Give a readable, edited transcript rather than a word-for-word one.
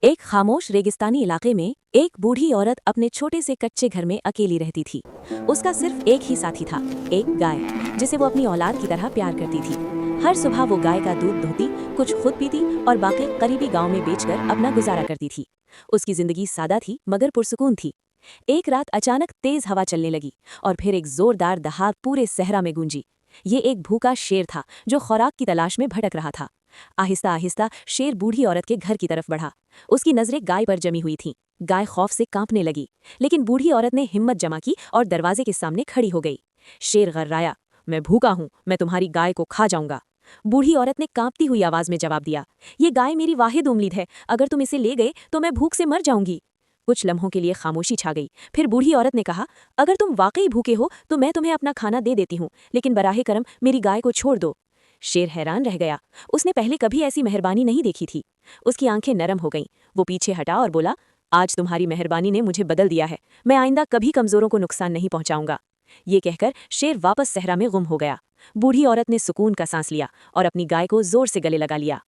एक खामोश रेगिस्तानी इलाके में एक बूढ़ी औरत अपने छोटे से कच्चे घर में अकेली रहती थी। उसका सिर्फ एक ही साथी था, एक गाय, जिसे वो अपनी औलाद की तरह प्यार करती थी। हर सुबह वो गाय का दूध धोती, कुछ खुद पीती और बाकी करीबी गांव में बेचकर अपना गुजारा करती थी। उसकी जिंदगी सादा थी मगर पुरसुकून थी। एक रात अचानक तेज हवा चलने लगी और फिर एक जोरदार दहाड़ पूरे सहरा में गूंजी। ये एक भूखा शेर था जो खुराक की तलाश में भटक रहा था। आहिस्ता आहिस्ता शेर बूढ़ी औरत के घर की तरफ बढ़ा। उसकी नजरें गाय पर जमी हुई थीं। गाय खौफ से कांपने लगी, लेकिन बूढ़ी औरत ने हिम्मत जमा की और दरवाजे के सामने खड़ी हो गई। शेर गर्राया, मैं भूखा हूं, मैं तुम्हारी गाय को खा जाऊंगा। बूढ़ी औरत ने कांपती हुई आवाज में जवाब दिया, ये गाय मेरी वाहिद उम्मीद है, अगर तुम इसे ले गए तो मैं भूख से मर जाऊंगी। कुछ लम्हों के लिए खामोशी छा गई। फिर बूढ़ी औरत ने कहा, अगर तुम वाकई भूखे हो तो मैं तुम्हें अपना खाना दे देती हूँ, लेकिन बराहे करम मेरी गाय को छोड़ दो। शेर हैरान रह गया। उसने पहले कभी ऐसी मेहरबानी नहीं देखी थी। उसकी आंखें नरम हो गईं। वो पीछे हटा और बोला, आज तुम्हारी मेहरबानी ने मुझे बदल दिया है, मैं आइंदा कभी कमजोरों को नुकसान नहीं पहुंचाऊंगा। ये कहकर शेर वापस सहरा में गुम हो गया। बूढ़ी औरत ने सुकून का सांस लिया और अपनी गाय को जोर से गले लगा लिया।